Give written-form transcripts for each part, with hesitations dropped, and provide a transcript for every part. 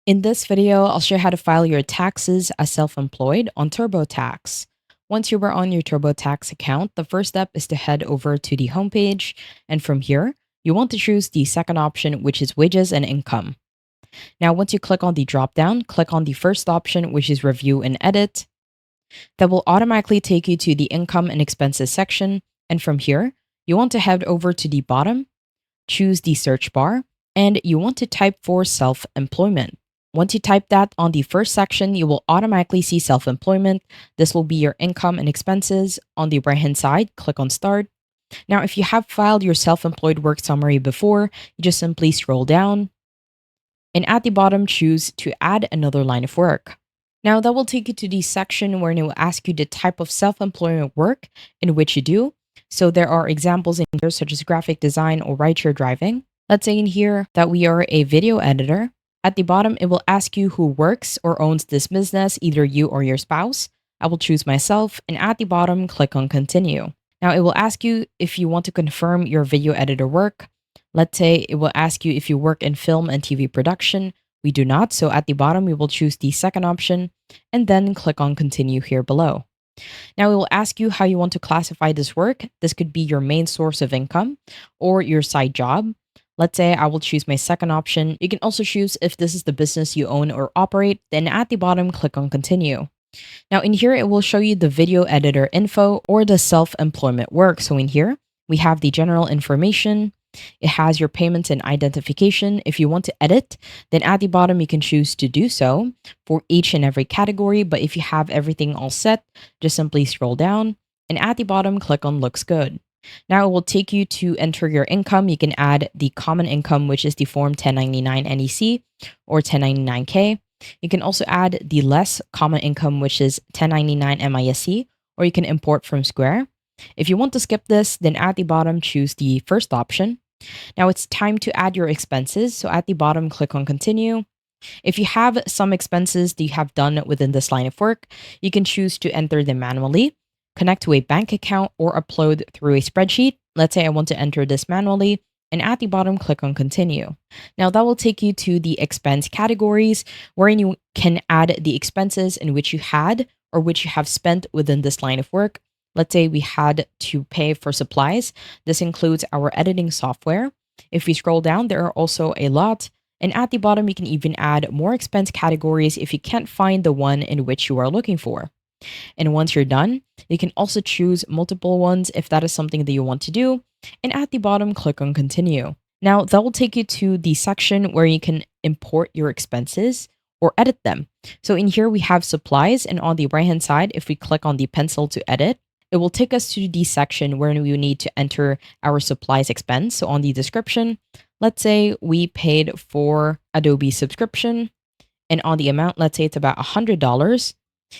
In this video, I'll show you how to file your taxes as self-employed on TurboTax. Once you are on your TurboTax account, the first step is to head over to the homepage, and from here, you want to choose the second option, which is wages and income. Now, once you click on the dropdown, click on the first option, which is review and edit. That will automatically take you to the income and expenses section, and from here, you want to head over to the bottom, choose the search bar, and you want to type for self-employment. Once you type that on the first section, you will automatically see self-employment. This will be your income and expenses. On the right-hand side, click on Start. Now, if you have filed your self-employed work summary before, you just simply scroll down and at the bottom, choose to add another line of work. Now, that will take you to the section where it will ask you the type of self-employment work in which you do. So there are examples in here such as graphic design or rideshare driving. Let's say in here that we are a video editor. At the bottom, it will ask you who works or owns this business, either you or your spouse. I will choose myself, and at the bottom, click on continue. Now, it will ask you if you want to confirm your video editor work. Let's say it will ask you if you work in film and TV production. We do not, so at the bottom, we will choose the second option, and then click on continue here below. Now, it will ask you how you want to classify this work. This could be your main source of income or your side job. Let's say I will choose my second option. You can also choose if this is the business you own or operate. Then at the bottom, click on continue. Now in here, it will show you the video editor info or the self-employment work. So in here, we have the general information. It has your payments and identification. If you want to edit, then at the bottom, you can choose to do so for each and every category. But if you have everything all set, just simply scroll down and at the bottom, click on looks good. Now it will take you to enter your income. You can add the common income, which is the Form 1099 NEC or 1099K. You can also add the less common income, which is 1099 MISC, or you can import from Square. If you want to skip this, then at the bottom, choose the first option. Now it's time to add your expenses. So at the bottom, click on continue. If you have some expenses that you have done within this line of work, you can choose to enter them manually, connect to a bank account, or upload through a spreadsheet. Let's say I want to enter this manually, and at the bottom, click on continue. Now that will take you to the expense categories, wherein you can add the expenses in which you had or which you have spent within this line of work. Let's say we had to pay for supplies. This includes our editing software. If we scroll down, there are also a lot. And at the bottom, you can even add more expense categories if you can't find the one in which you are looking for. And once you're done, you can also choose multiple ones if that is something that you want to do. And at the bottom, click on continue. Now that will take you to the section where you can import your expenses or edit them. So in here we have supplies, and on the right hand side, if we click on the pencil to edit, it will take us to the section where we need to enter our supplies expense. So on the description, let's say we paid for Adobe subscription, and on the amount, let's say it's about $100.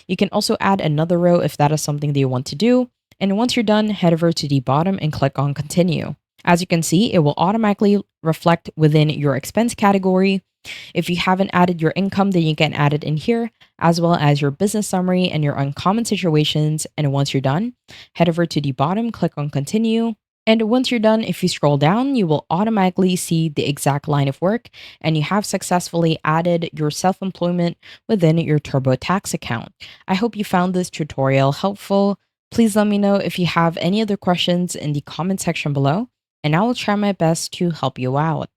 You can also add another row if that is something that you want to do. And once you're done, head over to the bottom and click on continue. As you can see, it will automatically reflect within your expense category. If you haven't added your income, then you can add it in here, as well as your business summary and your uncommon situations. And once you're done, head over to the bottom, click on continue. And once you're done, if you scroll down, you will automatically see the exact line of work, and you have successfully added your self-employment within your TurboTax account. I hope you found this tutorial helpful. Please let me know if you have any other questions in the comment section below, and I will try my best to help you out.